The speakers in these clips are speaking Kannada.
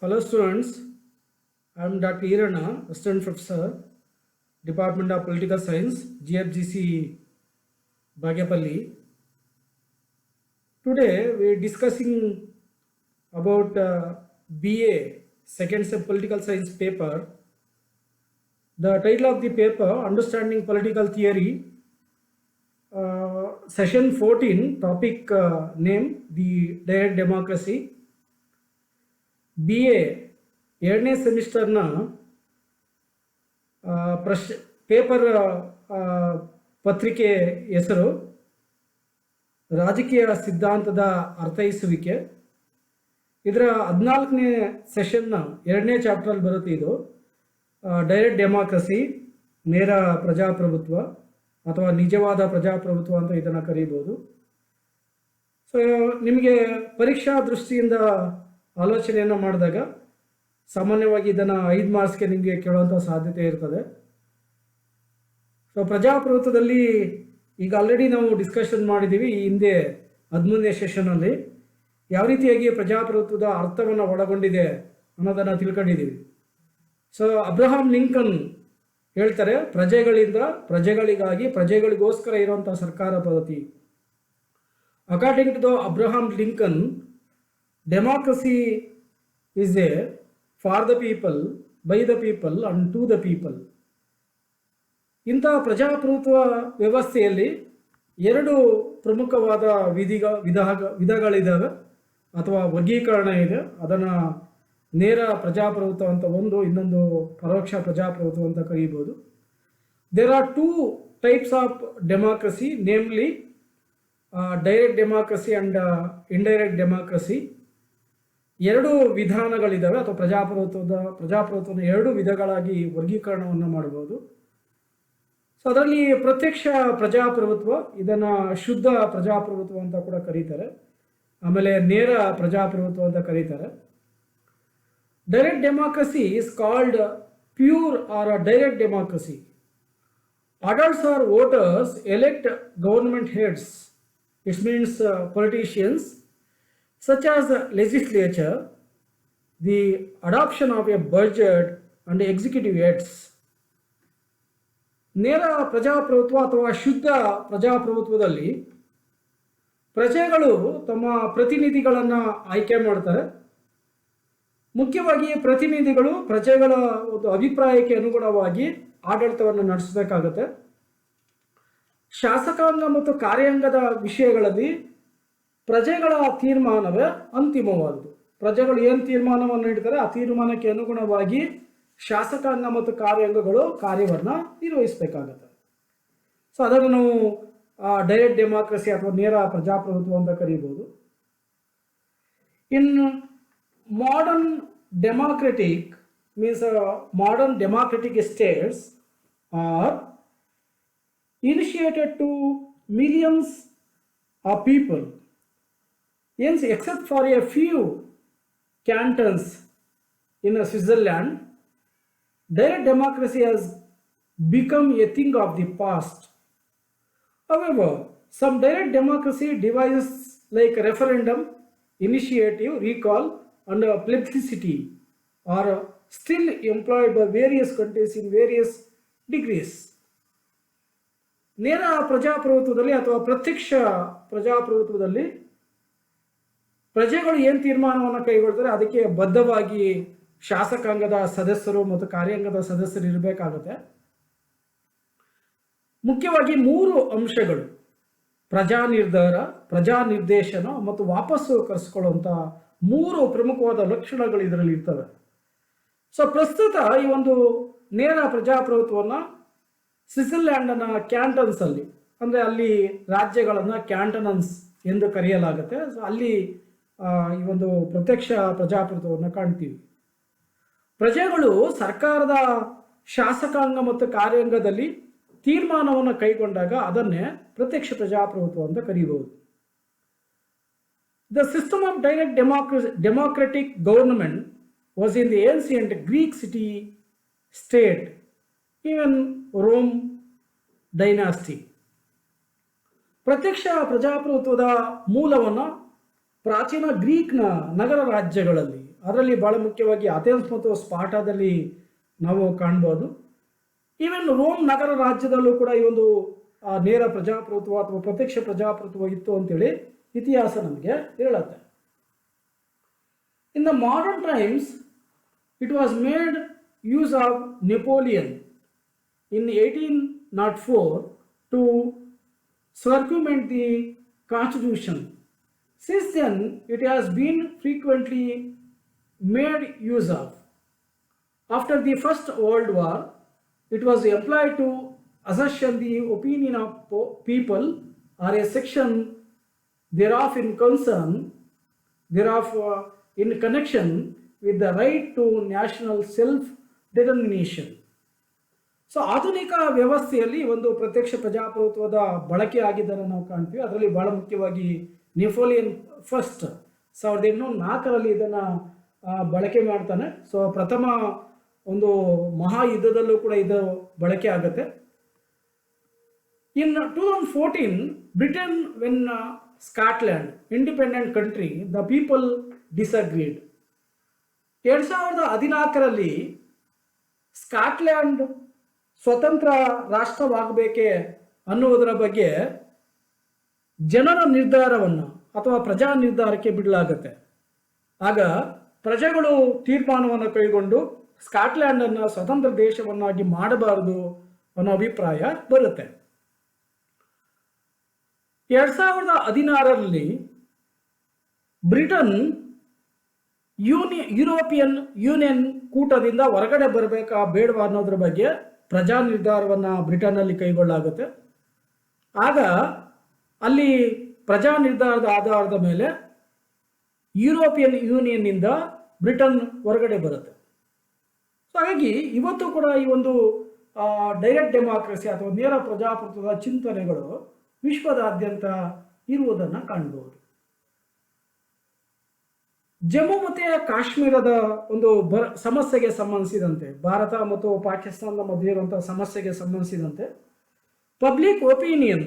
Hello students, I am Dr. Irana, Assistant Professor, Department of Political Science, GFGC Bhagyapalli. Today we are discussing about BA Second Sem Political Science paper. The title of the paper, Understanding Political Theory, Session 14, topic name, the Direct Democracy. BA ಎರಡನೇ ಸೆಮಿಸ್ಟರ್ನ ಪೇಪರ್ ಪತ್ರಿಕೆ ಹೆಸರು ರಾಜಕೀಯ ಸಿದ್ಧಾಂತದ ಅರ್ಥೈಸುವಿಕೆ. ಇದರ 14ನೇ ಸೆಷನ್ನ ಎರಡನೇ ಚಾಪ್ಟರ್ ಬರುತ್ತೆ. ಇದು ಡೈರೆಕ್ಟ್ ಡೆಮಾಕ್ರಸಿ, ನೇರ ಪ್ರಜಾಪ್ರಭುತ್ವ ಅಥವಾ ನಿಜವಾದ ಪ್ರಜಾಪ್ರಭುತ್ವ ಅಂತ ಇದನ್ನು ಕರೀಬೋದು. ಸೊ ನಿಮಗೆ ಪರೀಕ್ಷಾ ದೃಷ್ಟಿಯಿಂದ ಆಲೋಚನೆಯನ್ನು ಮಾಡಿದಾಗ ಸಾಮಾನ್ಯವಾಗಿ ಇದನ್ನು 5 ಮಾರ್ಕ್ಸ್ಗೆ ನಿಮಗೆ ಕೇಳುವಂಥ ಸಾಧ್ಯತೆ ಇರ್ತದೆ. ಸೊ ಪ್ರಜಾಪ್ರಭುತ್ವದಲ್ಲಿ ಈಗ ಆಲ್ರೆಡಿ ನಾವು ಡಿಸ್ಕಷನ್ ಮಾಡಿದ್ದೀವಿ ಈ ಹಿಂದೆ 13ನೇ ಸೆಷನಲ್ಲಿ ಯಾವ ರೀತಿಯಾಗಿ ಪ್ರಜಾಪ್ರಭುತ್ವದ ಅರ್ಥವನ್ನು ಒಳಗೊಂಡಿದೆ ಅನ್ನೋದನ್ನು ತಿಳ್ಕೊಂಡಿದ್ದೀವಿ. ಸೊ ಅಬ್ರಹಾಂ ಲಿಂಕನ್ ಹೇಳ್ತಾರೆ, ಪ್ರಜೆಗಳಿಂದ ಪ್ರಜೆಗಳಿಗಾಗಿ ಪ್ರಜೆಗಳಿಗೋಸ್ಕರ ಇರುವಂಥ ಸರ್ಕಾರ ಪದ್ಧತಿ. According to the Abraham Lincoln, democracy is a for the people, by the people and to the people. ಇಂಥ ಪ್ರಜಾಪ್ರಭುತ್ವ ವ್ಯವಸ್ಥೆಯಲ್ಲಿ ಎರಡು ಪ್ರಮುಖವಾದ ವಿಧಗಳಿದ್ದಾವೆ ಅಥವಾ ವರ್ಗೀಕರಣ ಇದೆ. ಅದನ್ನು ನೇರ ಪ್ರಜಾಪ್ರಭುತ್ವ ಅಂತ ಒಂದು, ಇನ್ನೊಂದು ಪರೋಕ್ಷ ಪ್ರಜಾಪ್ರಭುತ್ವ ಅಂತ ಕರೀಬೋದು. There are 2 types of democracy, namely direct democracy and indirect democracy. ಎರಡು ವಿಧಾನಗಳಿದ್ದಾವೆ ಅಥವಾ ಪ್ರಜಾಪ್ರಭುತ್ವದ ಎರಡು ವಿಧಗಳಾಗಿ ವರ್ಗೀಕರಣವನ್ನು ಮಾಡಬಹುದು. ಸೊ ಅದರಲ್ಲಿ ಪ್ರತ್ಯಕ್ಷ ಪ್ರಜಾಪ್ರಭುತ್ವ, ಇದನ್ನು ಶುದ್ಧ ಪ್ರಜಾಪ್ರಭುತ್ವ ಅಂತ ಕೂಡ ಕರೀತಾರೆ. ಆಮೇಲೆ ನೇರ ಪ್ರಜಾಪ್ರಭುತ್ವ ಅಂತ ಕರೀತಾರೆ. Direct democracy is called pure or direct democracy. Adults or voters elect government heads. It means politicians such as legislature, the adoption of a budget and executive heads. ನೇರ ಪ್ರಜಾಪ್ರಭುತ್ವ ಅಥವಾ ಶುದ್ಧ ಪ್ರಜಾಪ್ರಭುತ್ವದಲ್ಲಿ ಪ್ರಜೆಗಳು ತಮ್ಮ ಪ್ರತಿನಿಧಿಗಳನ್ನು ಆಯ್ಕೆ ಮಾಡ್ತಾರೆ. ಮುಖ್ಯವಾಗಿ ಪ್ರತಿನಿಧಿಗಳು ಪ್ರಜೆಗಳ ಒಂದು ಅಭಿಪ್ರಾಯಕ್ಕೆ ಅನುಗುಣವಾಗಿ ಆಡಳಿತವನ್ನು ನಡೆಸಬೇಕಾಗುತ್ತೆ. ಶಾಸಕಾಂಗ ಮತ್ತು ಕಾರ್ಯಾಂಗದ ವಿಷಯಗಳಲ್ಲಿ ಪ್ರಜೆಗಳ ತೀರ್ಮಾನವೇ ಅಂತಿಮವಾದುದು. ಪ್ರಜೆಗಳು ಏನು ತೀರ್ಮಾನವನ್ನು ನೀಡ್ತಾರೆ ಆ ತೀರ್ಮಾನಕ್ಕೆ ಅನುಗುಣವಾಗಿ ಶಾಸಕಾಂಗ ಮತ್ತು ಕಾರ್ಯಾಂಗಗಳು ಕಾರ್ಯವನ್ನು ನಿರ್ವಹಿಸಬೇಕಾಗತ್ತೆ. ಸೊ ಅದನ್ನು ನಾವು ಡೈರೆಕ್ಟ್ ಡೆಮಾಕ್ರಸಿ ಅಥವಾ ನೇರ ಪ್ರಜಾಪ್ರಭುತ್ವ ಅಂತ ಕರೀಬೋದು. In modern democratic means modern democratic states are initiated to millions of people. Hence, except for a few cantons in Switzerland, direct democracy has become a thing of the past. However, some direct democracy devices like referendum, initiative, recall, and plebiscite are still employed by various countries in various degrees. ನೇರ ಪ್ರಜಾಪ್ರಭುತ್ವದಲ್ಲಿ ಅಥವಾ ಪ್ರತ್ಯಕ್ಷ ಪ್ರಜಾಪ್ರಭುತ್ವದಲ್ಲಿ ಪ್ರಜೆಗಳು ಏನು ತೀರ್ಮಾನವನ್ನು ಕೈಗೊಳ್ತಾರೆ ಅದಕ್ಕೆ ಬದ್ಧವಾಗಿ ಶಾಸಕಾಂಗದ ಸದಸ್ಯರು ಮತ್ತು ಕಾರ್ಯಾಂಗದ ಸದಸ್ಯರು ಇರಬೇಕಾಗುತ್ತೆ. ಮುಖ್ಯವಾಗಿ 3 ಅಂಶಗಳು, ಪ್ರಜಾ ನಿರ್ಧಾರ, ಪ್ರಜಾ ನಿರ್ದೇಶನ ಮತ್ತು ವಾಪಸ್ಸು ಕರೆಸಿಕೊಳ್ಳುವಂಥ 3 ಪ್ರಮುಖವಾದ ಲಕ್ಷಣಗಳು ಇದರಲ್ಲಿ ಇರ್ತವೆ. ಸೊ ಪ್ರಸ್ತುತ ಈ ಒಂದು ನೇರ ಪ್ರಜಾಪ್ರಭುತ್ವವನ್ನು ಸ್ವಿಟ್ಜರ್ಲ್ಯಾಂಡ್ನ ಕ್ಯಾಂಟನ್ಸ್ ಅಲ್ಲಿ, ಅಂದರೆ ಅಲ್ಲಿ ರಾಜ್ಯಗಳನ್ನು ಕ್ಯಾಂಟನನ್ಸ್ ಎಂದು ಕರೆಯಲಾಗುತ್ತೆ. ಸೊ ಅಲ್ಲಿ ಈ ಒಂದು ಪ್ರತ್ಯಕ್ಷ ಪ್ರಜಾಪ್ರಭುತ್ವವನ್ನು ಕಾಣ್ತೀವಿ. ಪ್ರಜೆಗಳು ಸರ್ಕಾರದ ಶಾಸಕಾಂಗ ಮತ್ತು ಕಾರ್ಯಾಂಗದಲ್ಲಿ ತೀರ್ಮಾನವನ್ನು ಕೈಗೊಂಡಾಗ ಅದನ್ನೇ ಪ್ರತ್ಯಕ್ಷ ಪ್ರಜಾಪ್ರಭುತ್ವ ಅಂತ ಕರೀಬಹುದು. The system of direct democratic government was in the ancient Greek city state, even Rome dynasty. ಪ್ರತ್ಯಕ್ಷ ಪ್ರಜಾಪ್ರಭುತ್ವದ ಮೂಲವನ್ನು ಪ್ರಾಚೀನ ಗ್ರೀಕ್ನ ನಗರ ರಾಜ್ಯಗಳಲ್ಲಿ ಅದರಲ್ಲಿ ಬಹಳ ಮುಖ್ಯವಾಗಿ ಅಥೆನ್ಸ್ ಮತ್ತು ಸ್ಪಾರ್ಟಾದಲ್ಲಿ ನಾವು ಕಾಣ್ಬೋದು. ಈವನ್ ರೋಮ್ ನಗರ ರಾಜ್ಯದಲ್ಲೂ ಕೂಡ ಈ ಒಂದು ನೇರ ಪ್ರಜಾಪ್ರಭುತ್ವ ಅಥವಾ ಪ್ರತ್ಯಕ್ಷ ಪ್ರಜಾಪ್ರಭುತ್ವ ಇತ್ತು ಅಂತೇಳಿ ಇತಿಹಾಸ ನಮಗೆ ಹೇಳುತ್ತೆ. In the modern times it was made use of Napoleon in 1804 to circumvent the constitution. Since then, it has been frequently made use of. After the First World War, it was employed to ascertain the opinion of people or a section thereof in concern, thereof in connection with the right to national self-determination. So ಆಧುನಿಕ ವ್ಯವಸ್ಥೆಯಲ್ಲಿ ಒಂದು ಪ್ರತ್ಯಕ್ಷ ಪ್ರಜಾಪ್ರಭುತ್ವದ ಬಳಕೆ ಆಗಿದ್ದನ್ನು ನಾವು ಕಾಣ್ತೀವಿ. ಅದರಲ್ಲಿ ಬಹಳ ಮುಖ್ಯವಾಗಿ ನೆಪೋಲಿಯನ್ ಫಸ್ಟ್ 1804 ಇದನ್ನು ಬಳಕೆ ಮಾಡ್ತಾನೆ. ಸೊ ಪ್ರಥಮ ಒಂದು ಮಹಾಯುದ್ಧದಲ್ಲೂ ಕೂಡ ಇದು ಬಳಕೆ ಆಗುತ್ತೆ. In 2014 Britain when Scotland independent country the people disagreed. 2014 Scotland ಸ್ವತಂತ್ರ ರಾಷ್ಟ್ರವಾಗಬೇಕೆ ಅನ್ನುವುದರ ಬಗ್ಗೆ ಜನರ ನಿರ್ಧಾರವನ್ನು ಅಥವಾ ಪ್ರಜಾ ನಿರ್ಧಾರಕ್ಕೆ ಬಿಡಲಾಗುತ್ತೆ. ಆಗ ಪ್ರಜೆಗಳು ತೀರ್ಮಾನವನ್ನು ಕೈಗೊಂಡು ಸ್ಕಾಟ್ಲ್ಯಾಂಡನ್ನು ಸ್ವತಂತ್ರ ದೇಶವನ್ನಾಗಿ ಮಾಡಬಾರದು ಅನ್ನೋ ಅಭಿಪ್ರಾಯ ಬರುತ್ತೆ. 2016 ಬ್ರಿಟನ್ ಯುರೋಪಿಯನ್ ಯೂನಿಯನ್ ಕೂಟದಿಂದ ಹೊರಗಡೆ ಬರಬೇಕಾ ಬೇಡವಾ ಅನ್ನೋದ್ರ ಬಗ್ಗೆ ಪ್ರಜಾ ನಿರ್ಧಾರವನ್ನು ಬ್ರಿಟನ್ನಲ್ಲಿ ಕೈಗೊಳ್ಳಲಾಗುತ್ತೆ. ಆಗ ಅಲ್ಲಿ ಪ್ರಜಾ ನಿರ್ಧಾರದ ಆಧಾರದ ಮೇಲೆ ಯುರೋಪಿಯನ್ ಯೂನಿಯನ್ನಿಂದ ಬ್ರಿಟನ್ ಹೊರಗಡೆ ಬರುತ್ತೆ. ಸೊ ಹಾಗಾಗಿ ಇವತ್ತು ಕೂಡ ಈ ಒಂದು ಡೈರೆಕ್ಟ್ ಡೆಮಾಕ್ರಸಿ ಅಥವಾ ನೇರ ಪ್ರಜಾಪ್ರಭುತ್ವದ ಚಿಂತನೆಗಳು ವಿಶ್ವದಾದ್ಯಂತ ಇರುವುದನ್ನು ಕಾಣಬಹುದು. ಜಮ್ಮು ಮತ್ತು ಕಾಶ್ಮೀರದ ಒಂದು ಸಮಸ್ಯೆಗೆ ಸಂಬಂಧಿಸಿದಂತೆ, ಭಾರತ ಮತ್ತು ಪಾಕಿಸ್ತಾನದ ಮಧ್ಯೆ ಇರುವಂತಹ ಸಮಸ್ಯೆಗೆ ಸಂಬಂಧಿಸಿದಂತೆ ಪಬ್ಲಿಕ್ ಒಪಿನಿಯನ್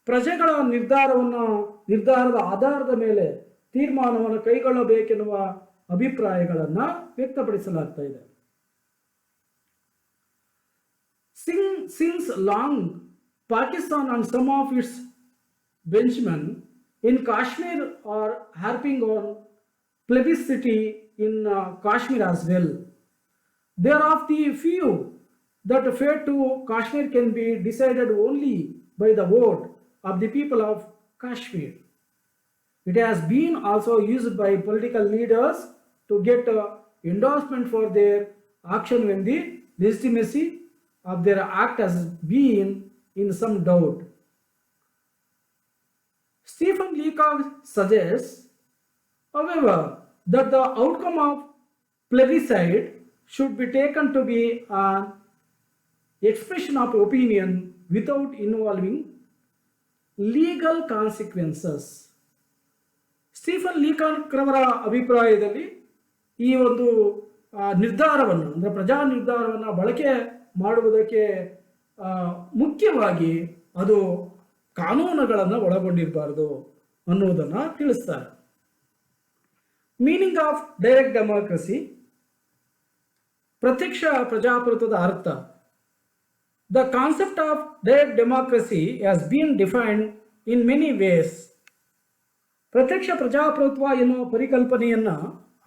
ಪ್ರಜೆಗಳ ನಿರ್ಧಾರದ ಆಧಾರದ ಮೇಲೆ ತೀರ್ಮಾನವನ್ನು ಕೈಗೊಳ್ಳಬೇಕೆನ್ನುವ ಅಭಿಪ್ರಾಯಗಳನ್ನು ವ್ಯಕ್ತಪಡಿಸಲಾಗ್ತಾ ಇದೆ. Since long Pakistan and some of its benchmen in Kashmir are harping on plebiscite in Kashmir as well. They are of the few that fate to Kashmir can be decided only by the vote of the people of Kashmir. It has been also used by political leaders to get endorsement for their action when the legitimacy of their act has been in some doubt. Stephen Leacock suggests, however, that the outcome of plebiscite should be taken to be an expression of opinion without involving legal consequences. Stephen Leacock ರವರ ಅಭಿಪ್ರಾಯದಲ್ಲಿ ಈ ಒಂದು ನಿರ್ಧಾರವನ್ನು ಅಂದರೆ ಪ್ರಜಾ ನಿರ್ಧಾರವನ್ನು ಬಳಕೆ ಮಾಡುವುದಕ್ಕೆ ಮುಖ್ಯವಾಗಿ ಅದು ಕಾನೂನುಗಳನ್ನು ಒಳಗೊಂಡಿರಬಾರದು ಅನ್ನುವುದನ್ನು ತಿಳಿಸ್ತಾರೆ. ಮೀನಿಂಗ್ ಆಫ್ ಡೈರೆಕ್ಟ್ ಡೆಮಾಕ್ರಸಿ, ಪ್ರತ್ಯಕ್ಷ ಪ್ರಜಾಪ್ರಭುತ್ವದ ಅರ್ಥ. The concept of direct democracy has been defined in many ways. ಪ್ರತ್ಯಕ್ಷ ಪ್ರಜಾಪ್ರಭುತ್ವ ಎನ್ನುವ ಪರಿಕಲ್ಪನೆಯನ್ನು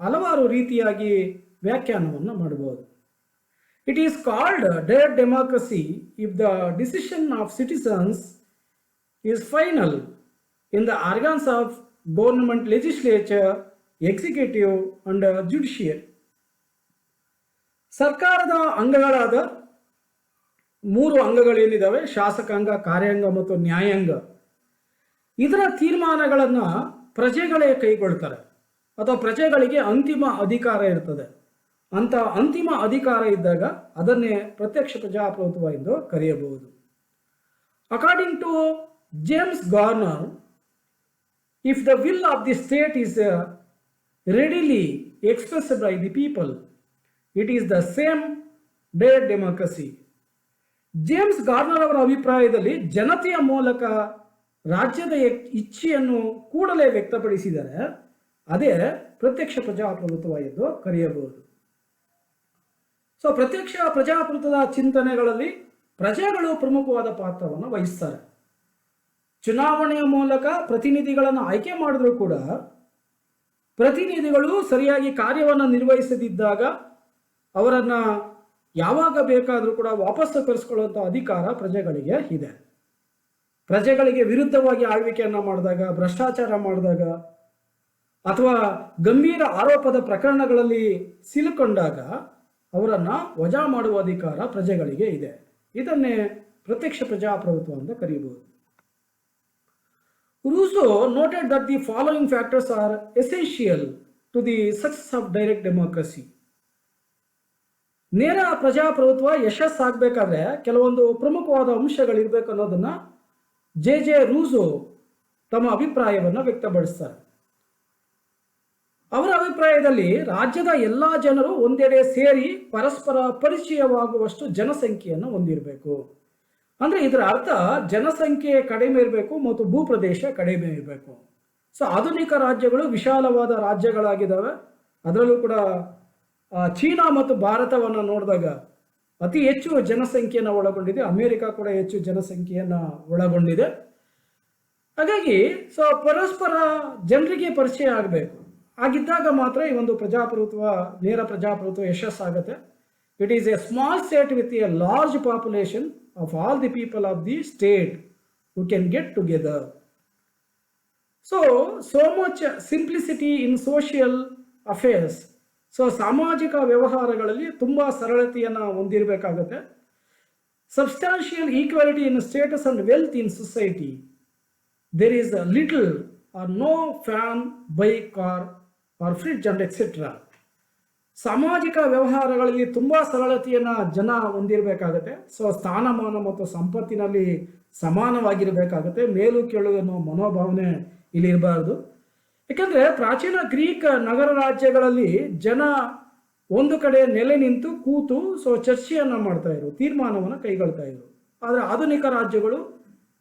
ಹಲವಾರು ರೀತಿಯಾಗಿ ವ್ಯಾಖ್ಯಾನವನ್ನು ಮಾಡಬಹುದು. It is called direct democracy if the decision of citizens is final in the organs of government, legislature, executive and judiciary. ಸರ್ಕಾರದ ಅಂಗಗಳಾದ 3 ಅಂಗಗಳೇನಿದ್ದಾವೆ, ಶಾಸಕಾಂಗ, ಕಾರ್ಯಾಂಗ ಮತ್ತು ನ್ಯಾಯಾಂಗ, ಇದರ ತೀರ್ಮಾನಗಳನ್ನು ಪ್ರಜೆಗಳೇ ಕೈಗೊಳ್ತಾರೆ ಅಥವಾ ಪ್ರಜೆಗಳಿಗೆ ಅಂತಿಮ ಅಧಿಕಾರ ಇರ್ತದೆ. ಅಂತ ಅಂತಿಮ ಅಧಿಕಾರ ಇದ್ದಾಗ ಅದನ್ನೇ ಪ್ರತ್ಯಕ್ಷ ಪ್ರಜಾಪ್ರಭುತ್ವ ಎಂದು ಕರೆಯಬಹುದು. According to James Garner, if the will of the state is readily expressed by the people, it is the same direct democracy. James Garner ಅವರ ಅಭಿಪ್ರಾಯದಲ್ಲಿ ಜನತೆಯ ಮೂಲಕ ರಾಜ್ಯದ ಇಚ್ಛೆಯನ್ನು ಕೂಡಲೇ ವ್ಯಕ್ತಪಡಿಸಿದರೆ ಅದೇ ಪ್ರತ್ಯಕ್ಷ ಪ್ರಜಾಪ್ರಭುತ್ವ ಎಂದು ಕರೆಯಬಹುದು. ಸೊ ಪ್ರತ್ಯಕ್ಷ ಪ್ರಜಾಪ್ರಭುತ್ವದ ಚಿಂತನೆಗಳಲ್ಲಿ ಪ್ರಜೆಗಳು ಪ್ರಮುಖವಾದ ಪಾತ್ರವನ್ನು ವಹಿಸ್ತಾರೆ. ಚುನಾವಣೆಯ ಮೂಲಕ ಪ್ರತಿನಿಧಿಗಳನ್ನು ಆಯ್ಕೆ ಮಾಡಿದ್ರೂ ಕೂಡ ಪ್ರತಿನಿಧಿಗಳು ಸರಿಯಾಗಿ ಕಾರ್ಯವನ್ನು ನಿರ್ವಹಿಸದಿದ್ದಾಗ ಅವರನ್ನು ಯಾವಾಗ ಬೇಕಾದರೂ ಕೂಡ ವಾಪಸ್ಸು ಕರೆಸ್ಕೊಳ್ಳುವಂಥ ಅಧಿಕಾರ ಪ್ರಜೆಗಳಿಗೆ ಇದೆ. ಪ್ರಜೆಗಳಿಗೆ ವಿರುದ್ಧವಾಗಿ ಆಳ್ವಿಕೆಯನ್ನು ಮಾಡಿದಾಗ, ಭ್ರಷ್ಟಾಚಾರ ಮಾಡಿದಾಗ ಅಥವಾ ಗಂಭೀರ ಆರೋಪದ ಪ್ರಕರಣಗಳಲ್ಲಿ ಸಿಲುಕೊಂಡಾಗ ಅವರನ್ನು ವಜಾ ಮಾಡುವ ಅಧಿಕಾರ ಪ್ರಜೆಗಳಿಗೆ ಇದೆ. ಇದನ್ನೇ ಪ್ರತ್ಯಕ್ಷ ಪ್ರಜಾಪ್ರಭುತ್ವ ಅಂತ ಕರೀಬಹುದು. Rousseau noted that the following factors are essential to the success of direct democracy. ನೇರ ಪ್ರಜಾಪ್ರಭುತ್ವ ಯಶಸ್ಸಾಗಬೇಕಾದ್ರೆ ಕೆಲವೊಂದು ಪ್ರಮುಖವಾದ ಅಂಶಗಳಿರಬೇಕು ಅನ್ನೋದನ್ನ ಜೆ ರೂಸೋ ತಮ್ಮ ಅಭಿಪ್ರಾಯವನ್ನು ವ್ಯಕ್ತಪಡಿಸ್ತಾರೆ. ಅವರ ಅಭಿಪ್ರಾಯದಲ್ಲಿ ರಾಜ್ಯದ ಎಲ್ಲ ಜನರು ಒಂದೆಡೆ ಸೇರಿ ಪರಸ್ಪರ ಪರಿಚಯವಾಗುವಷ್ಟು ಜನಸಂಖ್ಯೆಯನ್ನು ಹೊಂದಿರಬೇಕು. ಅಂದರೆ ಇದರ ಅರ್ಥ ಜನಸಂಖ್ಯೆ ಕಡಿಮೆ ಇರಬೇಕು ಮತ್ತು ಭೂಪ್ರದೇಶ ಕಡಿಮೆ ಇರಬೇಕು. ಸೊ ಆಧುನಿಕ ರಾಜ್ಯಗಳು ವಿಶಾಲವಾದ ರಾಜ್ಯಗಳಾಗಿದ್ದಾವೆ. ಅದರಲ್ಲೂ ಕೂಡ ಚೀನಾ ಮತ್ತು ಭಾರತವನ್ನು ನೋಡಿದಾಗ ಅತಿ ಹೆಚ್ಚು ಜನಸಂಖ್ಯೆಯನ್ನು ಒಳಗೊಂಡಿದೆ. ಅಮೆರಿಕ ಕೂಡ ಹೆಚ್ಚು ಜನಸಂಖ್ಯೆಯನ್ನು ಒಳಗೊಂಡಿದೆ. ಹಾಗಾಗಿ ಸೊ ಪರಸ್ಪರ ಜನರಿಗೆ ಪರಿಚಯ ಆಗಬೇಕು. ಆಗಿದ್ದಾಗ ಮಾತ್ರ ಈ ಒಂದು ಪ್ರಜಾಪ್ರಭುತ್ವ, ನೇರ ಪ್ರಜಾಪ್ರಭುತ್ವ ಯಶಸ್ಸಾಗುತ್ತೆ. It is a small state with a large population of all the people of the state who can get together. So much simplicity in social affairs. So ಸಾಮಾಜಿಕ ವ್ಯವಹಾರಗಳಲ್ಲಿ ತುಂಬ ಸರಳತೆಯನ್ನು ಹೊಂದಿರಬೇಕಾಗುತ್ತೆ. Substantial equality in status and wealth in society. There is little or no fan, bike, car or fridge and etcetera. ಸಾಮಾಜಿಕ ವ್ಯವಹಾರಗಳಲ್ಲಿ ತುಂಬ ಸರಳತೆಯನ್ನು ಜನ ಹೊಂದಿರಬೇಕಾಗತ್ತೆ. ಸೊ ಸ್ಥಾನಮಾನ ಮತ್ತು ಸಂಪತ್ತಿನಲ್ಲಿ ಸಮಾನವಾಗಿರಬೇಕಾಗತ್ತೆ. ಮೇಲು ಕೆಳು ಅನ್ನೋ ಮನೋಭಾವನೆ ಇಲ್ಲಿ ಇರಬಾರ್ದು. ಯಾಕಂದರೆ ಪ್ರಾಚೀನ ಗ್ರೀಕ್ ನಗರ ರಾಜ್ಯಗಳಲ್ಲಿ ಜನ ಒಂದು ಕಡೆ ನೆಲೆ ನಿಂತು ಕೂತು ಸೊ ಚರ್ಚೆಯನ್ನು ಮಾಡ್ತಾ ಇದ್ರು, ತೀರ್ಮಾನವನ್ನು ಕೈಗೊಳ್ತಾ ಇದ್ರು. ಆದರೆ ಆಧುನಿಕ ರಾಜ್ಯಗಳು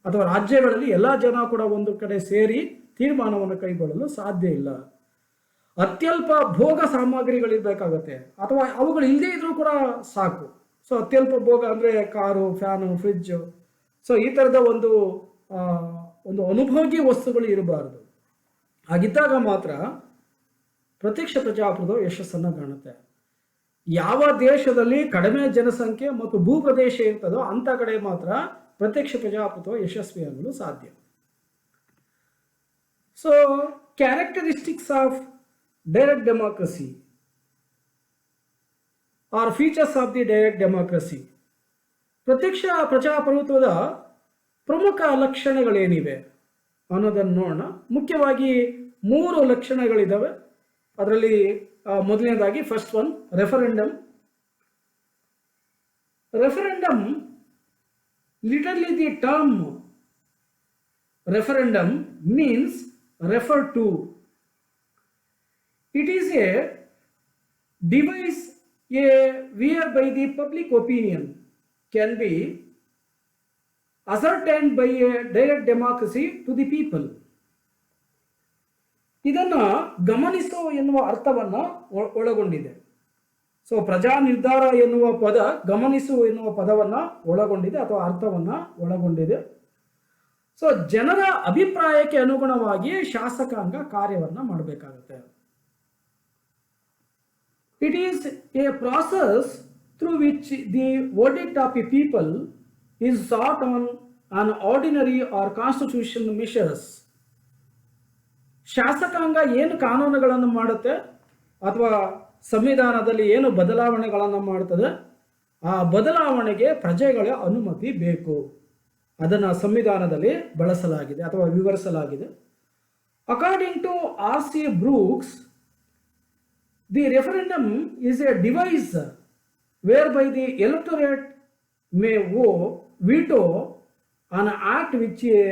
ಅಥವಾ ರಾಜ್ಯಗಳಲ್ಲಿ ಎಲ್ಲ ಜನ ಕೂಡ ಒಂದು ಕಡೆ ಸೇರಿ ತೀರ್ಮಾನವನ್ನು ಕೈಗೊಳ್ಳಲು ಸಾಧ್ಯ ಇಲ್ಲ. ಅತ್ಯಲ್ಪ ಭೋಗ ಸಾಮಗ್ರಿಗಳಿರಬೇಕಾಗತ್ತೆ, ಅಥವಾ ಅವುಗಳು ಇಲ್ಲದೇ ಇದ್ರೂ ಕೂಡ ಸಾಕು. ಸೊ ಅತ್ಯಲ್ಪ ಭೋಗ ಅಂದರೆ ಕಾರು, ಫ್ಯಾನು, ಫ್ರಿಡ್ಜು, ಸೊ ಈ ಥರದ ಒಂದು ಅನುಭೋಗಿ ವಸ್ತುಗಳು ಇರಬಾರ್ದು. ಹಾಗಿದ್ದಾಗ ಮಾತ್ರ ಪ್ರತ್ಯಕ್ಷ ಪ್ರಜಾಪ್ರಭುತ್ವ ಯಶಸ್ಸನ್ನು ಕಾಣುತ್ತೆ. ಯಾವ ದೇಶದಲ್ಲಿ ಕಡಿಮೆ ಜನಸಂಖ್ಯೆ ಮತ್ತು ಭೂಪ್ರದೇಶ ಇರ್ತದೋ ಅಂಥ ಕಡೆ ಮಾತ್ರ ಪ್ರತ್ಯಕ್ಷ ಪ್ರಜಾಪ್ರಭುತ್ವ ಯಶಸ್ವಿಯಾಗಲು ಸಾಧ್ಯ. So characteristics of direct democracy are features of the direct democracy. ಪ್ರತ್ಯಕ್ಷ ಪ್ರಜಾಪ್ರಭುತ್ವದ ಪ್ರಮುಖ ಲಕ್ಷಣಗಳೇನಿವೆ ಅನ್ನೋದನ್ನು ನೋಡೋಣ. ಮುಖ್ಯವಾಗಿ 3 ಲಕ್ಷಣಗಳಿದ್ದಾವೆ. ಅದರಲ್ಲಿ ಮೊದಲನೇದಾಗಿ first one referendum. Referendum, literally the term referendum means refer to. It is a device whereby the public opinion can be ascertained by a direct democracy to the people. ಇದನ್ನು ಗಮನಿಸೋ ಎನ್ನುವ ಅರ್ಥವನ್ನು ಒಳಗೊಂಡಿದೆ. ಸೊ ಪ್ರಜಾ ನಿರ್ಧಾರ ಎನ್ನುವ ಪದ ಗಮನಿಸು ಎನ್ನುವ ಪದವನ್ನು ಒಳಗೊಂಡಿದೆ ಅಥವಾ ಅರ್ಥವನ್ನು ಒಳಗೊಂಡಿದೆ. ಸೊ ಜನರ ಅಭಿಪ್ರಾಯಕ್ಕೆ ಅನುಗುಣವಾಗಿ ಶಾಸಕಾಂಗ ಕಾರ್ಯವನ್ನು ಮಾಡಬೇಕಾಗುತ್ತೆ. It is a process through which the verdict of a people is sought on on ordinary or constitution measures. ಶಾಸಕಾಂಗ ಏನು ಕಾನೂನುಗಳನ್ನು ಮಾಡುತ್ತೆ ಅಥವಾ ಸಂವಿಧಾನದಲ್ಲಿ ಏನು ಬದಲಾವಣೆಗಳನ್ನು ಮಾಡ್ತದೆ, ಆ ಬದಲಾವಣೆಗೆ ಪ್ರಜೆಗಳ ಅನುಮತಿ ಬೇಕು. ಅದನ್ನು ಸಂವಿಧಾನದಲ್ಲಿ ಬಳಸಲಾಗಿದೆ ಅಥವಾ ವಿವರಿಸಲಾಗಿದೆ. According to R.C. Brooks, the referendum is a device whereby the electorate may veto an act which a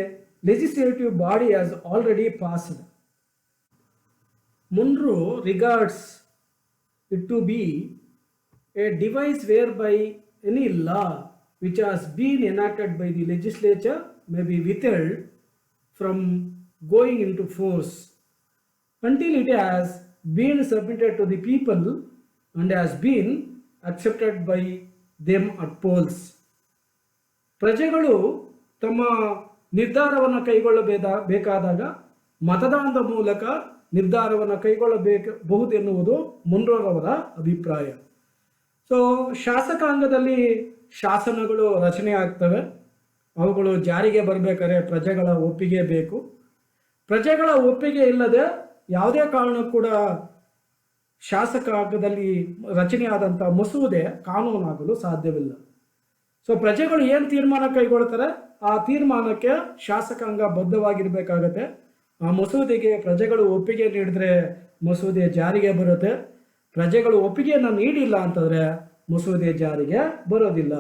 legislative body has already passed. Monroe regards it to be a device whereby any law which has been enacted by the legislature may be withheld from going into force until it has been submitted to the people and has been accepted by them at polls. ಪ್ರಜೆಗಳು ತಮ್ಮ ನಿರ್ಧಾರವನ್ನು ಕೈಗೊಳ್ಳಬೇಕಾದಾಗ ಮತದಾನದ ಮೂಲಕ ನಿರ್ಧಾರವನ್ನು ಕೈಗೊಳ್ಳಬಹುದೆನ್ನುವುದು ಮುನ್ರೋರವರ ಅಭಿಪ್ರಾಯ. ಸೊ ಶಾಸಕಾಂಗದಲ್ಲಿ ಶಾಸನಗಳು ರಚನೆ ಆಗ್ತವೆ. ಅವುಗಳು ಜಾರಿಗೆ ಬರಬೇಕಾದ್ರೆ ಪ್ರಜೆಗಳ ಒಪ್ಪಿಗೆ ಬೇಕು. ಪ್ರಜೆಗಳ ಒಪ್ಪಿಗೆ ಇಲ್ಲದೆ ಯಾವುದೇ ಕಾರಣಕ್ಕೂ ಕೂಡ ಶಾಸಕಾಂಗದಲ್ಲಿ ರಚನೆಯಾದಂಥ ಮಸೂದೆ ಕಾನೂನಾಗಲು ಸಾಧ್ಯವಿಲ್ಲ. ಸೊ ಪ್ರಜೆಗಳು ಏನು ತೀರ್ಮಾನ ಕೈಗೊಳ್ತಾರೆ ಆ ತೀರ್ಮಾನಕ್ಕೆ ಶಾಸಕಾಂಗ ಬದ್ಧವಾಗಿರಬೇಕಾಗತ್ತೆ. ಆ ಮಸೂದೆಗೆ ಪ್ರಜೆಗಳು ಒಪ್ಪಿಗೆ ನೀಡಿದ್ರೆ ಮಸೂದೆ ಜಾರಿಗೆ ಬರುತ್ತೆ. ಪ್ರಜೆಗಳು ಒಪ್ಪಿಗೆಯನ್ನು ನೀಡಿಲ್ಲ ಅಂತಂದರೆ ಮಸೂದೆ ಜಾರಿಗೆ ಬರೋದಿಲ್ಲ.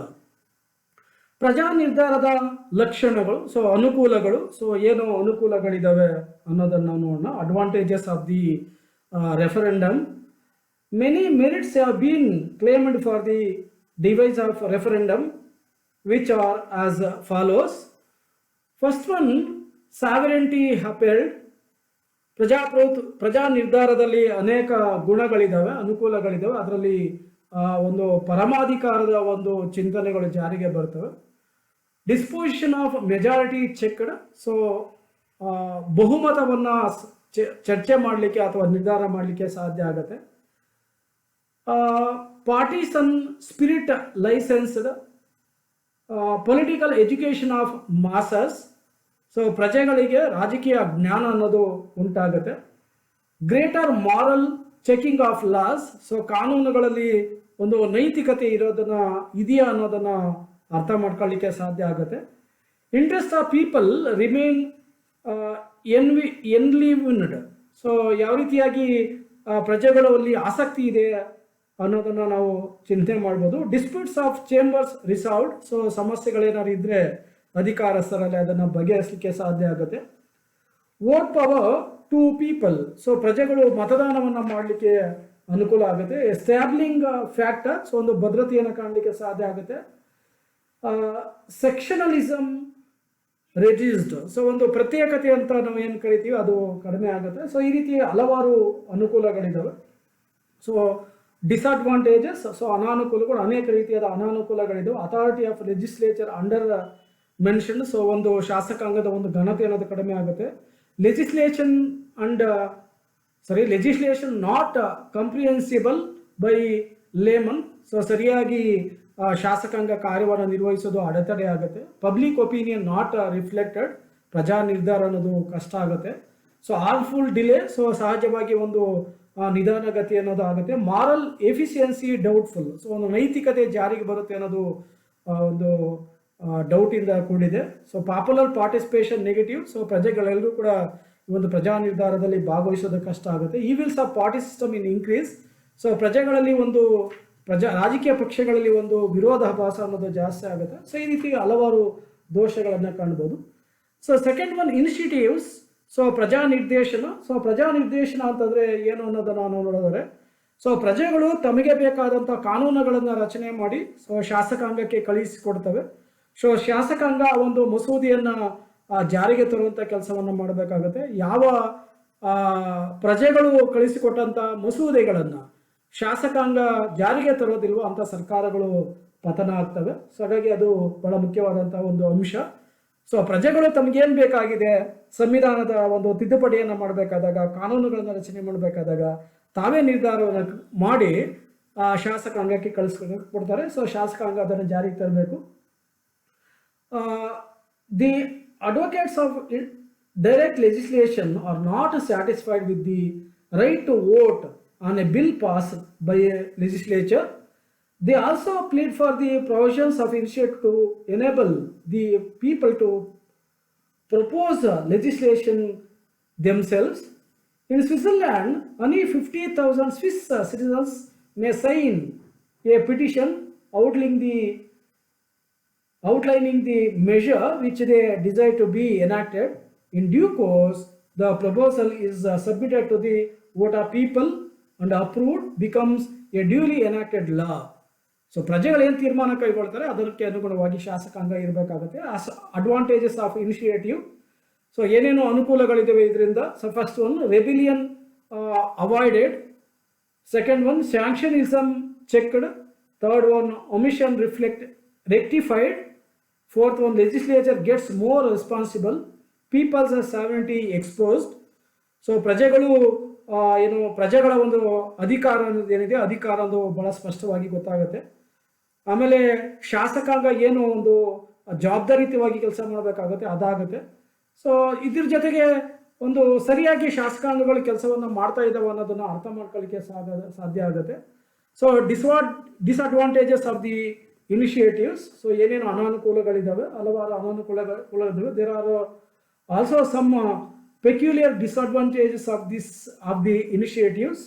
ಪ್ರಜಾ ನಿರ್ಧಾರದ ಲಕ್ಷಣಗಳು, ಸೊ ಅನುಕೂಲಗಳು. ಸೊ ಏನು ಅನುಕೂಲಗಳಿದ್ದಾವೆ ಅನ್ನೋದನ್ನು ನೋಡೋಣ. Advantages of the referendum. Many merits have been claimed for the device of referendum which are as follows. First one, sovereignty upheld. ಪ್ರಜಾ ನಿರ್ಧಾರದಲ್ಲಿ ಅನೇಕ ಗುಣಗಳಿದ್ದಾವೆ, ಅನುಕೂಲಗಳಿದ್ದಾವೆ. ಅದರಲ್ಲಿ ಒಂದು ಪರಮಾಧಿಕಾರದ ಒಂದು ಚಿಂತನೆಗಳು ಜಾರಿಗೆ ಬರ್ತವೆ. Disposition of majority checked. So ಬಹುಮತವನ್ನು ಚರ್ಚೆ ಮಾಡಲಿಕ್ಕೆ ಅಥವಾ ನಿರ್ಧಾರ ಮಾಡಲಿಕ್ಕೆ ಸಾಧ್ಯ ಆಗುತ್ತೆ. Partisan spirit licensed. Political education of masses. So ಪ್ರಜೆಗಳಿಗೆ ರಾಜಕೀಯ ಜ್ಞಾನ ಅನ್ನೋದು ಉಂಟಾಗುತ್ತೆ. Greater moral checking of laws. So ಕಾನೂನುಗಳಲ್ಲಿ ಒಂದು ನೈತಿಕತೆ ಇದೆಯಾ ಅನ್ನೋದನ್ನು ಅರ್ಥ ಮಾಡ್ಕೊಳ್ಳಿಕ್ಕೆ ಸಾಧ್ಯ ಆಗುತ್ತೆ. Interest of people remain enlivened. So ಯಾವ ರೀತಿಯಾಗಿ ಪ್ರಜೆಗಳಲ್ಲಿ ಆಸಕ್ತಿ ಇದೆ ಅನ್ನೋದನ್ನು ನಾವು ಚಿಂತೆ ಮಾಡ್ಬೋದು. Disputes of chambers resolved. So ಸಮಸ್ಯೆಗಳೇನಾದ್ರು ಇದ್ದರೆ ಅಧಿಕಾರಸ್ಥರಲ್ಲಿ ಅದನ್ನು ಬಗೆಹರಿಸಲಿಕ್ಕೆ ಸಾಧ್ಯ ಆಗುತ್ತೆ. Vote power to people. So ಪ್ರಜೆಗಳು ಮತದಾನವನ್ನು ಮಾಡಲಿಕ್ಕೆ ಅನುಕೂಲ ಆಗುತ್ತೆ. ಎಸ್ಟ್ಯಾಬ್ಲಿಂಗ್ ಫ್ಯಾಕ್ಟರ್. ಸೊ ಒಂದು ಭದ್ರತೆಯನ್ನು ಕಾಣಲಿಕ್ಕೆ ಸಾಧ್ಯ ಆಗುತ್ತೆ. ಸೆಕ್ಷನಲಿಸಮ್ ರೆಡ್ಯೂಸ್ಡ್. ಸೊ ಒಂದು ಪ್ರತ್ಯೇಕತೆ ಅಂತ ನಾವು ಏನು ಕರಿತೀವಿ ಅದು ಕಡಿಮೆ ಆಗುತ್ತೆ. ಸೊ ಈ ರೀತಿ ಹಲವಾರು ಅನುಕೂಲಗಳಿದ್ದಾವೆ. So disadvantages. ಸೊ ಅನಾನುಕೂಲಗಳು, ಅನೇಕ ರೀತಿಯಾದ ಅನಾನುಕೂಲಗಳಿದ್ದವು. Authority of legislature under mention. So ಒಂದು ಶಾಸಕಾಂಗದ ಒಂದು ಘನತೆ ಅನ್ನೋದು ಕಡಿಮೆ ಆಗುತ್ತೆ. Legislation not comprehensible by layman. So ಸರಿಯಾಗಿ ಶಾಸಕಾಂಗ ಕಾರ್ಯವನ್ನು ನಿರ್ವಹಿಸೋದು ಅಡೆತಡೆ ಆಗುತ್ತೆ. Public opinion not reflected. ಪ್ರಜಾ ನಿರ್ಧಾರ ಅನ್ನೋದು ಕಷ್ಟ ಆಗುತ್ತೆ. So harmful delay. ಸೊ ಸಹಜವಾಗಿ ಒಂದು ನಿಧಾನಗತಿ ಅನ್ನೋದು ಆಗುತ್ತೆ. Moral efficiency doubtful. ಸೊ ಒಂದು ನೈತಿಕತೆ ಜಾರಿಗೆ ಬರುತ್ತೆ ಅನ್ನೋದು ಒಂದು ಡೌಟಿಂದ ಕೂಡಿದೆ. So popular participation negative. So ಪ್ರಜೆಗಳೆಲ್ಲರೂ ಕೂಡ ಈ ಒಂದು ಪ್ರಜಾ ನಿರ್ಧಾರದಲ್ಲಿ ಭಾಗವಹಿಸೋದು ಕಷ್ಟ ಆಗುತ್ತೆ. Evils of party system in increase. So ಪ್ರಜೆಗಳಲ್ಲಿ ಒಂದು ರಾಜಕೀಯ ಪಕ್ಷಗಳಲ್ಲಿ ಒಂದು ವಿರೋಧಾಭಾಸ ಅನ್ನೋದು ಜಾಸ್ತಿ ಆಗುತ್ತೆ. ಸೊ ಈ ರೀತಿ ಹಲವಾರು ದೋಷಗಳನ್ನು ಕಾಣ್ಬೋದು. So second one, initiatives. So ಪ್ರಜಾ ನಿರ್ದೇಶನ. ಸೊ ಪ್ರಜಾ ನಿರ್ದೇಶನ ಅಂತಂದರೆ ಏನು ಅನ್ನೋದನ್ನು ನಾವು ನೋಡಿದರೆ, ಸೊ ಪ್ರಜೆಗಳು ತಮಗೆ ಬೇಕಾದಂಥ ಕಾನೂನುಗಳನ್ನು ರಚನೆ ಮಾಡಿ ಸೊ ಶಾಸಕಾಂಗಕ್ಕೆ ಕಳಿಸಿಕೊಡ್ತವೆ. ಸೊ ಶಾಸಕಾಂಗ ಒಂದು ಮಸೂದೆಯನ್ನು ಜಾರಿಗೆ ತರುವಂಥ ಕೆಲಸವನ್ನು ಮಾಡಬೇಕಾಗುತ್ತೆ. ಯಾವ ಪ್ರಜೆಗಳು ಕಳಿಸಿಕೊಟ್ಟಂಥ ಮಸೂದೆಗಳನ್ನು ಶಾಸಕಾಂಗ ಜಾರಿಗೆ ತರೋದಿಲ್ವೋ ಅಂಥ ಸರ್ಕಾರಗಳು ಪತನ ಆಗ್ತವೆ. ಸೊ ಹಾಗಾಗಿ ಅದು ಬಹಳ ಮುಖ್ಯವಾದಂಥ ಒಂದು ಅಂಶ. ಸೊ ಪ್ರಜೆಗಳು ತಮಗೇನು ಬೇಕಾಗಿದೆ, ಸಂವಿಧಾನದ ಒಂದು ತಿದ್ದುಪಡಿಯನ್ನು ಮಾಡಬೇಕಾದಾಗ, ಕಾನೂನುಗಳನ್ನು ರಚನೆ ಮಾಡಬೇಕಾದಾಗ ತಾವೇ ನಿರ್ಧಾರವನ್ನು ಮಾಡಿ ಶಾಸಕಾಂಗಕ್ಕೆ ಕಳಿಸ್ಕೊಡ್ತಾರೆ. ಸೊ ಶಾಸಕಾಂಗ ಅದನ್ನು ಜಾರಿಗೆ ತರಬೇಕು. The advocates of direct legislation are not satisfied with the right to vote on a bill passed by a legislature. They also plead for the provisions of initiative to enable the people to propose legislation themselves. In Switzerland, only 50,000 Swiss citizens may sign a petition outlining the measure which they desire to be enacted. In due course, the proposal is submitted to the vote of people and approved, becomes a duly enacted law. So ಪ್ರಜೆಗಳು ಏನು ತೀರ್ಮಾನ ಕೈಗೊಳ್ತಾರೆ ಅದಕ್ಕೆ ಅನುಗುಣವಾಗಿ ಶಾಸಕಾಂಗ ಇರಬೇಕಾಗುತ್ತೆ. Advantages of initiative. ಸೊ ಏನೇನು ಅನುಕೂಲಗಳಿದ್ದಾವೆ ಇದರಿಂದ. So first one, rebellion avoided. Second one, sanctionism checked. Third one, omission rectified. Fourth one, legislature gets more responsible. People's sovereignty exposed. So ಪ್ರಜೆಗಳು ಏನು ಪ್ರಜೆಗಳ ಒಂದು ಅಧಿಕಾರ ಅನ್ನೋದು ಏನಿದೆ, ಅಧಿಕಾರ ಅನ್ನೋದು ಬಹಳ ಸ್ಪಷ್ಟವಾಗಿ ಗೊತ್ತಾಗುತ್ತೆ. ಆಮೇಲೆ ಶಾಸಕಾಂಗ ಏನು ಒಂದು ಜವಾಬ್ದಾರಿಯುತವಾಗಿ ಕೆಲಸ ಮಾಡಬೇಕಾಗುತ್ತೆ ಅದಾಗುತ್ತೆ. ಸೊ ಇದ್ರ ಜೊತೆಗೆ ಒಂದು ಸರಿಯಾಗಿ ಶಾಸಕಾಂಗಗಳು ಕೆಲಸವನ್ನು ಮಾಡ್ತಾ ಇದ್ದಾವೆ ಅನ್ನೋದನ್ನು ಅರ್ಥ ಮಾಡ್ಕೊಳ್ಳಿಕ್ಕೆ ಸಾಧ್ಯ ಆಗುತ್ತೆ. So disadvantages of the initiatives. So ಏನೇನು ಅನಾನುಕೂಲಗಳಿದ್ದಾವೆ, ಹಲವಾರು ಅನಾನುಕೂಲಗಳಿದ್ದಾವೆ. There are also some peculiar disadvantages of the initiatives.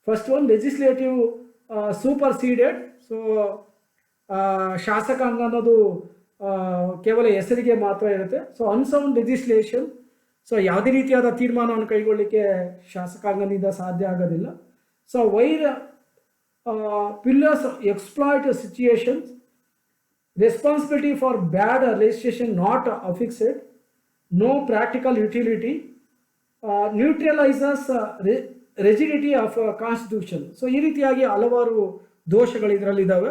First one, legislative superseded. So ಶಾಸಕಾಂಗ ಅನ್ನೋದು ಕೇವಲ ಹೆಸರಿಗೆ ಮಾತ್ರ ಇರುತ್ತೆ. So unsound legislation. ಸೊ ಯಾವುದೇ ರೀತಿಯಾದ ತೀರ್ಮಾನವನ್ನು ಕೈಗೊಳ್ಳಲಿಕ್ಕೆ ಶಾಸಕಾಂಗದಿಂದ ಸಾಧ್ಯ ಆಗೋದಿಲ್ಲ. So wire pullers exploit situations. Responsibility for bad legislation not affixed. No practical utility. Neutralizes rigidity of constitution. So ಈ ರೀತಿಯಾಗಿ ಹಲವಾರು ದೋಷಗಳು ಇದರಲ್ಲಿದ್ದಾವೆ.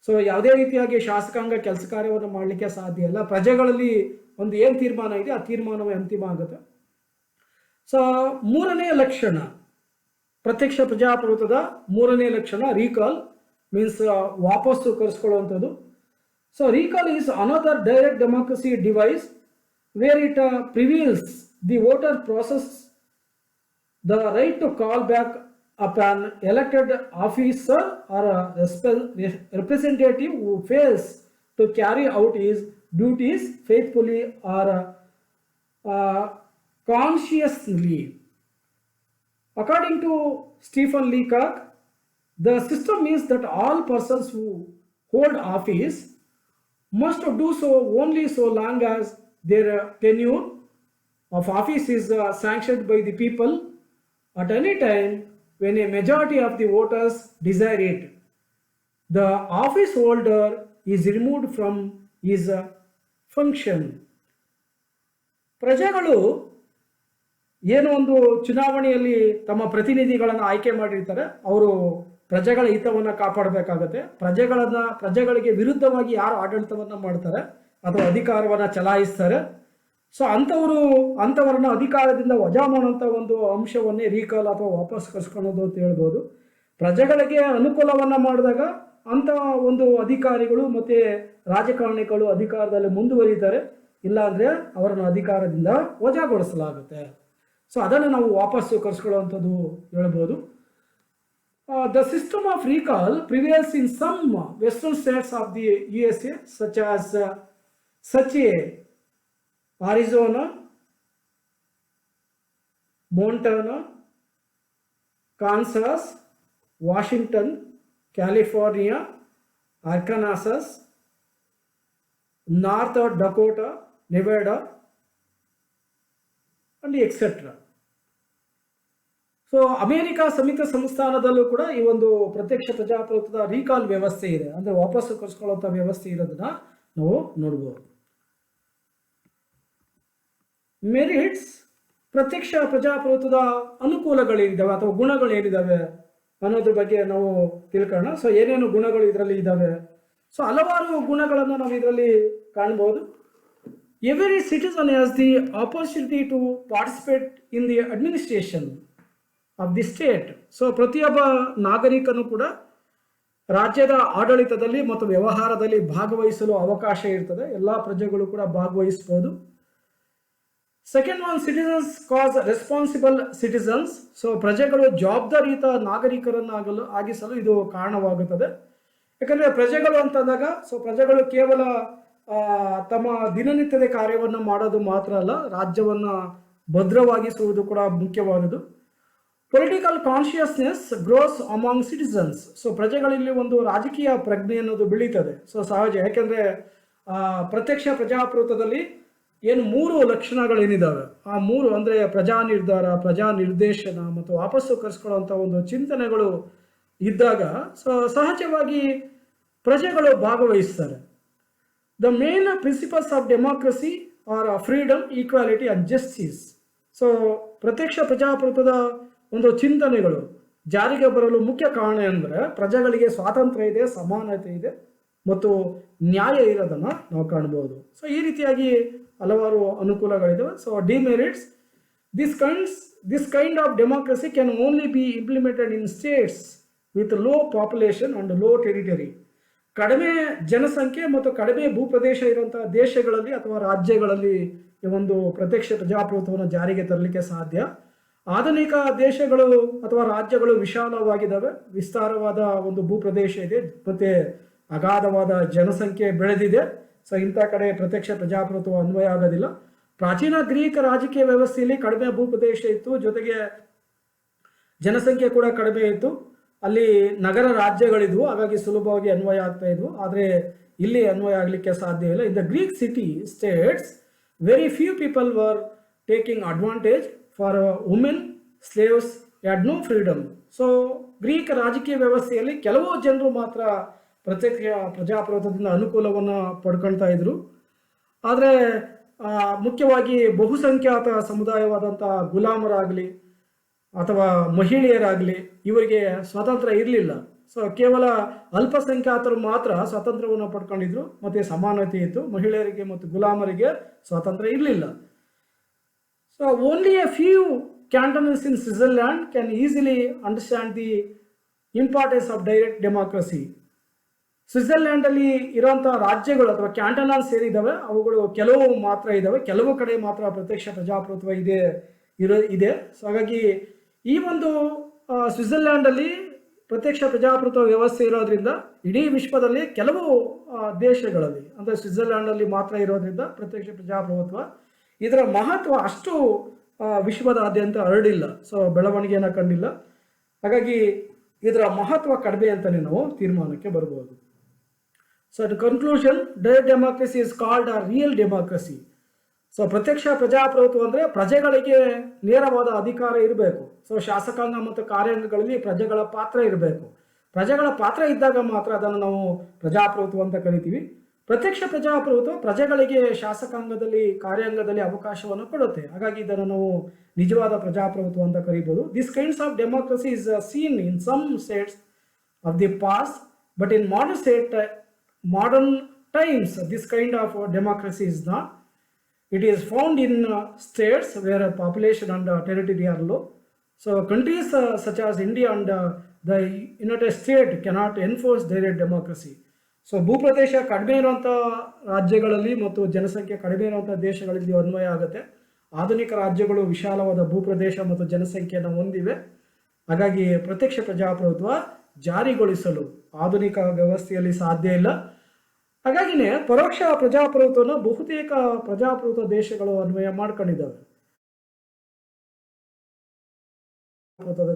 ಸೊ ಯಾವುದೇ ರೀತಿಯಾಗಿ ಶಾಸಕಾಂಗ ಕೆಲಸ ಕಾರ್ಯವನ್ನು ಮಾಡಲಿಕ್ಕೆ ಸಾಧ್ಯ ಇಲ್ಲ. ಪ್ರಜೆಗಳಲ್ಲಿ ಒಂದು ಏನು ತೀರ್ಮಾನ ಇದೆ ಆ ತೀರ್ಮಾನವೇ ಅಂತಿಮ ಆಗುತ್ತೆ. ಸೊ ಮೂರನೇ ಲಕ್ಷಣ, ಪ್ರತ್ಯಕ್ಷ ಪ್ರಜಾಪ್ರಭುತ್ವದ ಮೂರನೇ ಲಕ್ಷಣ ರೀಕಾಲ್, ಮೀನ್ಸ್ ವಾಪಸ್ಸು ಕರೆಸ್ಕೊಳ್ಳುವಂಥದ್ದು. So recall is another direct democracy device where it prevails the voter process the right to call back up an elected officer or a representative who fails to carry out his duties faithfully or conscientiously. According to Stephen Leacock, the system means that all persons who hold office must do so only so long as their tenure of office is sanctioned by the people at any time when a majority of the voters desire it. The office holder is removed from his function. ಪ್ರಜೆಗಳು ಏನೋ ಒಂದು ಚುನಾವಣೆಯಲ್ಲಿ ತಮ್ಮ ಪ್ರತಿನಿಧಿಗಳನ್ನು ಆಯ್ಕೆ ಮಾಡಿರ್ತಾರೆ. ಅವರು ಪ್ರಜೆಗಳ ಹಿತವನ್ನು ಕಾಪಾಡಬೇಕಾಗತ್ತೆ. ಪ್ರಜೆಗಳಿಗೆ ವಿರುದ್ಧವಾಗಿ ಯಾರು ಆಡಳಿತವನ್ನು ಮಾಡ್ತಾರೆ ಅಥವಾ ಅಧಿಕಾರವನ್ನು ಚಲಾಯಿಸ್ತಾರೆ, ಸೊ ಅಂಥವರನ್ನ ಅಧಿಕಾರದಿಂದ ವಜಾ ಮಾಡುವಂಥ ಒಂದು ಅಂಶವನ್ನೇ ರೀಕಾಲ್ ಅಥವಾ ವಾಪಸ್ ಕರ್ಸ್ಕೊಳ್ಳೋದು ಅಂತ ಹೇಳ್ಬೋದು. ಪ್ರಜೆಗಳಿಗೆ ಅನುಕೂಲವನ್ನು ಮಾಡಿದಾಗ ಅಂಥ ಒಂದು ಅಧಿಕಾರಿಗಳು ಮತ್ತು ರಾಜಕಾರಣಿಗಳು ಅಧಿಕಾರದಲ್ಲಿ ಮುಂದುವರಿತಾರೆ, ಇಲ್ಲಾಂದರೆ ಅವರನ್ನು ಅಧಿಕಾರದಿಂದ ವಜಾಗೊಳಿಸಲಾಗುತ್ತೆ. ಸೊ ಅದನ್ನು ನಾವು ವಾಪಸ್ಸು ಕರ್ಸ್ಕೊಳ್ಳುವಂಥದ್ದು ಹೇಳ್ಬೋದು. The system of recall prevails in some western states of the USA such as Arizona, Montana, Kansas, Washington, California, Arkansas, North Dakota, Nevada, and etc. So America ಸಂಯುಕ್ತ ಸಂಸ್ಥಾನದಲ್ಲೂ ಕೂಡ ಈ ಒಂದು ಪ್ರತ್ಯಕ್ಷ ಪ್ರಜಾಪ್ರಭುತ್ವದ ರೀಕಾಲ್ ವ್ಯವಸ್ಥೆ ಇದೆ, ಅಂದರೆ ವಾಪಸ್ಸು ಕರೆಸ್ಕೊಳ್ಳುವಂಥ ವ್ಯವಸ್ಥೆ ಇರೋದನ್ನ ನಾವು ನೋಡ್ಬೋದು. ಮೆರಿಟ್ಸ್, ಪ್ರತ್ಯಕ್ಷ ಪ್ರಜಾಪ್ರಭುತ್ವದ ಅನುಕೂಲಗಳೇನಿದ್ದಾವೆ ಅಥವಾ ಗುಣಗಳೇನಿದ್ದಾವೆ ಅನ್ನೋದ್ರ ಬಗ್ಗೆ ನಾವು ತಿಳ್ಕೊಳ್ಳೋಣ. ಸೊ ಏನೇನು ಗುಣಗಳು ಇದರಲ್ಲಿ ಇದ್ದಾವೆ? ಸೊ ಹಲವಾರು ಗುಣಗಳನ್ನು ನಾವು ಇದರಲ್ಲಿ ಕಾಣ್ಬೋದು. Every citizen has the opportunity to participate in the administration of the state. So ಪ್ರತಿಯೊಬ್ಬ ನಾಗರಿಕನು ಕೂಡ ರಾಜ್ಯದ ಆಡಳಿತದಲ್ಲಿ ಮತ್ತು ವ್ಯವಹಾರದಲ್ಲಿ ಭಾಗವಹಿಸಲು ಅವಕಾಶ ಇರ್ತದೆ. ಎಲ್ಲ ಪ್ರಜೆಗಳು ಕೂಡ ಭಾಗವಹಿಸ್ಬೋದು. ಸೆಕೆಂಡ್ ಒನ್, ಸಿಟಿಸನ್ಸ್ ಕಾಸ್ ರೆಸ್ಪಾನ್ಸಿಬಲ್ ಸಿಟಿಸನ್ಸ್. ಸೊ ಪ್ರಜೆಗಳು ಜವಾಬ್ದಾರಿಯುತ ಆಗಿಸಲು ಇದು ಕಾರಣವಾಗುತ್ತದೆ. ಯಾಕಂದರೆ ಪ್ರಜೆಗಳು ಅಂತಂದಾಗ ಸೊ ಪ್ರಜೆಗಳು ಕೇವಲ ತಮ್ಮ ದಿನನಿತ್ಯದ ಕಾರ್ಯವನ್ನು ಮಾಡೋದು ಮಾತ್ರ ಅಲ್ಲ, ರಾಜ್ಯವನ್ನು ಭದ್ರವಾಗಿಸುವುದು ಕೂಡ ಮುಖ್ಯವಾದುದು. Political consciousness grows among citizens. So ಪ್ರಜೆಗಳಲ್ಲಿ ಒಂದು ರಾಜಕೀಯ ಪ್ರಜ್ಞೆ ಅನ್ನೋದು ಬೆಳೀತದೆ. ಸೊ ಸಹಜ, ಯಾಕೆಂದರೆ ಪ್ರತ್ಯಕ್ಷ ಪ್ರಜಾಪ್ರಭುತ್ವದಲ್ಲಿ ಏನು 3 ಲಕ್ಷಣಗಳೇನಿದ್ದಾವೆ, ಆ 3 ಅಂದರೆ ಪ್ರಜಾ ನಿರ್ಧಾರ, ಪ್ರಜಾ ನಿರ್ದೇಶನ ಮತ್ತು ವಾಪಸ್ಸು ಕರೆಸ್ಕೊಳ್ಳುವಂಥ ಒಂದು ಚಿಂತನೆಗಳು ಇದ್ದಾಗ ಸೊ ಸಹಜವಾಗಿ ಪ್ರಜೆಗಳು ಭಾಗವಹಿಸ್ತಾರೆ. The main principles of democracy are freedom, equality and justice. So ಪ್ರತ್ಯಕ್ಷ ಪ್ರಜಾಪ್ರಭುತ್ವದ ಒಂದು ಚಿಂತನೆಗಳು ಜಾರಿಗೆ ಬರಲು ಮುಖ್ಯ ಕಾರಣ ಅಂದರೆ ಪ್ರಜೆಗಳಿಗೆ ಸ್ವಾತಂತ್ರ್ಯ ಇದೆ, ಸಮಾನತೆ ಇದೆ ಮತ್ತು ನ್ಯಾಯ ಇರೋದನ್ನು ನಾವು ಕಾಣ್ಬೋದು. ಸೊ ಈ ರೀತಿಯಾಗಿ ಹಲವಾರು ಅನುಕೂಲಗಳಿದ್ದಾವೆ. So demerits, this kind of democracy can only be implemented in states with low population and low territory. ಕಡಿಮೆ ಜನಸಂಖ್ಯೆ ಮತ್ತು ಕಡಿಮೆ ಭೂಪ್ರದೇಶ ಇರುವಂತಹ ದೇಶಗಳಲ್ಲಿ ಅಥವಾ ರಾಜ್ಯಗಳಲ್ಲಿ ಈ ಒಂದು ಪ್ರತ್ಯಕ್ಷ ಪ್ರಜಾಪ್ರಭುತ್ವವನ್ನು ಜಾರಿಗೆ ತರಲಿಕ್ಕೆ ಸಾಧ್ಯ. ಆಧುನಿಕ ದೇಶಗಳು ಅಥವಾ ರಾಜ್ಯಗಳು ವಿಶಾಲವಾಗಿದ್ದಾವೆ, ವಿಸ್ತಾರವಾದ ಒಂದು ಭೂಪ್ರದೇಶ ಇದೆ ಮತ್ತೆ ಅಗಾಧವಾದ ಜನಸಂಖ್ಯೆ ಬೆಳೆದಿದೆ. ಸೊ ಇಂಥ ಕಡೆ ಪ್ರತ್ಯಕ್ಷ ಪ್ರಜಾಪ್ರಭುತ್ವ ಅನ್ವಯ ಆಗೋದಿಲ್ಲ. ಪ್ರಾಚೀನ ಗ್ರೀಕ್ ರಾಜಕೀಯ ವ್ಯವಸ್ಥೆಯಲ್ಲಿ ಕಡಿಮೆ ಭೂಪ್ರದೇಶ ಇತ್ತು, ಜೊತೆಗೆ ಜನಸಂಖ್ಯೆ ಕೂಡ ಕಡಿಮೆ ಇತ್ತು. ಅಲ್ಲಿ ನಗರ ರಾಜ್ಯಗಳಿದ್ವು, ಹಾಗಾಗಿ ಸುಲಭವಾಗಿ ಅನ್ವಯ ಆಗ್ತಾ ಇದ್ವು. ಆದರೆ ಇಲ್ಲಿ ಅನ್ವಯ ಆಗಲಿಕ್ಕೆ ಸಾಧ್ಯ ಇಲ್ಲ. In the Greek city states very few people were taking advantage for women slaves had no freedom. So Greek ರಾಜಕೀಯ ವ್ಯವಸ್ಥೆಯಲ್ಲಿ ಕೆಲವು ಜನರು ಮಾತ್ರ ಪ್ರತ್ಯಕ್ಷ ಪ್ರಜಾಪ್ರಭುತ್ವದಿಂದ ಅನುಕೂಲವನ್ನು ಪಡ್ಕೊಳ್ತಾ ಇದ್ರು. ಆದರೆ ಮುಖ್ಯವಾಗಿ ಬಹುಸಂಖ್ಯಾತ ಸಮುದಾಯವಾದಂಥ ಗುಲಾಮರಾಗಲಿ ಅಥವಾ ಮಹಿಳೆಯರಾಗಲಿ ಇವರಿಗೆ ಸ್ವಾತಂತ್ರ್ಯ ಇರಲಿಲ್ಲ. ಸೊ ಕೇವಲ ಅಲ್ಪಸಂಖ್ಯಾತರು ಮಾತ್ರ ಸ್ವಾತಂತ್ರ್ಯವನ್ನು ಪಡ್ಕೊಂಡಿದ್ರು ಮತ್ತು ಸಮಾನತೆ ಇತ್ತು. ಮಹಿಳೆಯರಿಗೆ ಮತ್ತು ಗುಲಾಮರಿಗೆ ಸ್ವಾತಂತ್ರ್ಯ ಇರಲಿಲ್ಲ. So only a few cantonals in Switzerland can easily understand the importance of direct democracy. ಸ್ವಿಟ್ಜರ್ಲ್ಯಾಂಡಲ್ಲಿ ಇರೋಂಥ ರಾಜ್ಯಗಳು ಅಥವಾ ಕ್ಯಾಂಟನಲ್ ಸೇರಿದ್ದಾವೆ, ಅವುಗಳು ಕೆಲವು ಮಾತ್ರ ಇದ್ದಾವೆ, ಕೆಲವು ಕಡೆ ಮಾತ್ರ ಪ್ರತ್ಯಕ್ಷ ಪ್ರಜಾಪ್ರಭುತ್ವ ಇದೆ. ಸೊ ಹಾಗಾಗಿ ಈ ಒಂದು ಸ್ವಿಟ್ಜರ್ಲ್ಯಾಂಡಲ್ಲಿ ಪ್ರತ್ಯಕ್ಷ ಪ್ರಜಾಪ್ರಭುತ್ವ ವ್ಯವಸ್ಥೆ ಇರೋದ್ರಿಂದ ಇಡೀ ವಿಶ್ವದಲ್ಲಿ ಕೆಲವು ದೇಶಗಳಲ್ಲಿ ಅಂದರೆ ಸ್ವಿಟ್ಜರ್ಲ್ಯಾಂಡಲ್ಲಿ ಮಾತ್ರ ಇರೋದ್ರಿಂದ ಪ್ರತ್ಯಕ್ಷ ಪ್ರಜಾಪ್ರಭುತ್ವ ಇದರ ಮಹತ್ವ ಅಷ್ಟು ವಿಶ್ವದಾದ್ಯಂತ ಹರಡಿಲ್ಲ. ಸೊ ಬೆಳವಣಿಗೆಯನ್ನು ಕಂಡಿಲ್ಲ. ಹಾಗಾಗಿ ಇದರ ಮಹತ್ವ ಕಡಿಮೆ ಅಂತಲೇ ನಾವು ತೀರ್ಮಾನಕ್ಕೆ ಬರ್ಬೋದು. So the conclusion, direct democracy is called a real democracy. So ಪ್ರತ್ಯಕ್ಷ ಪ್ರಜಾಪ್ರಭುತ್ವ ಅಂದರೆ ಪ್ರಜೆಗಳಿಗೆ ನೇರವಾದ ಅಧಿಕಾರ ಇರಬೇಕು. ಸೊ ಶಾಸಕಾಂಗ ಮತ್ತು ಕಾರ್ಯಾಂಗಗಳಲ್ಲಿ ಪ್ರಜೆಗಳ ಪಾತ್ರ ಇರಬೇಕು. ಪ್ರಜೆಗಳ ಪಾತ್ರ ಇದ್ದಾಗ ಮಾತ್ರ ಅದನ್ನು ನಾವು ಪ್ರಜಾಪ್ರಭುತ್ವ ಅಂತ ಕರಿತೀವಿ. ಪ್ರತ್ಯಕ್ಷ ಪ್ರಜಾಪ್ರಭುತ್ವ ಪ್ರಜೆಗಳಿಗೆ ಶಾಸಕಾಂಗದಲ್ಲಿ ಕಾರ್ಯಾಂಗದಲ್ಲಿ ಅವಕಾಶವನ್ನು ಕೊಡುತ್ತೆ. ಹಾಗಾಗಿ ಇದನ್ನು ನಾವು ನಿಜವಾದ ಪ್ರಜಾಪ್ರಭುತ್ವ ಅಂತ ಕರಿಬೋದು. This kinds of democracy is seen in some states of the past, but in modern times this kind of democracy is not. It is found in states where population and territory are low. So countries such as India and the United States cannot enforce direct democracy. So ಭೂಪ್ರದೇಶ ಕಡಿಮೆ ಇರುವಂಥ ರಾಜ್ಯಗಳಲ್ಲಿ ಮತ್ತು ಜನಸಂಖ್ಯೆ ಕಡಿಮೆ ಇರುವಂಥ ದೇಶಗಳಲ್ಲಿ ಅನ್ವಯ ಆಗುತ್ತೆ. ಆಧುನಿಕ ರಾಜ್ಯಗಳು ವಿಶಾಲವಾದ ಭೂಪ್ರದೇಶ ಮತ್ತು ಜನಸಂಖ್ಯೆಯನ್ನು ಹೊಂದಿವೆ. ಹಾಗಾಗಿ ಪ್ರತ್ಯಕ್ಷ ಪ್ರಜಾಪ್ರಭುತ್ವ ಜಾರಿಗೊಳಿಸಲು ಆಧುನಿಕ ವ್ಯವಸ್ಥೆಯಲ್ಲಿ ಸಾಧ್ಯ ಇಲ್ಲ. ಹಾಗಾಗಿನೇ ಪರೋಕ್ಷ ಪ್ರಜಾಪ್ರಭುತ್ವವನ್ನು ಬಹುತೇಕ ಪ್ರಜಾಪ್ರಭುತ್ವ ದೇಶಗಳು ಅನ್ವಯ ಮಾಡ್ಕೊಂಡಿದ್ದಾವೆ.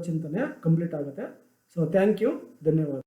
ಚಿಂತನೆ ಕಂಪ್ಲೀಟ್ ಆಗುತ್ತೆ. ಸೊ ಥ್ಯಾಂಕ್ ಯು, ಧನ್ಯವಾದ.